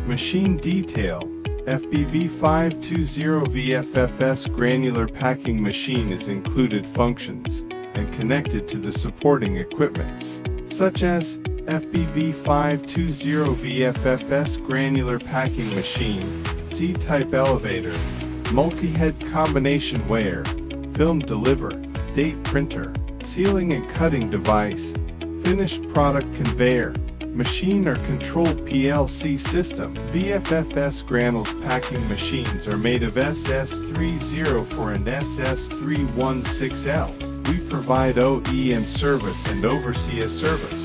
Machine detail. FBV520 VFFS granular packing machine is included functions and connected to the supporting equipments, such as FBV520 VFFS granular packing machine, C-type elevator, multi-head combination weigher, film deliver, date printer, sealing and cutting device, finished product conveyor, machine or controlled PLC system. VFFS granules packing machines are made of SS304 and SS316L. We provide OEM service and oversea service.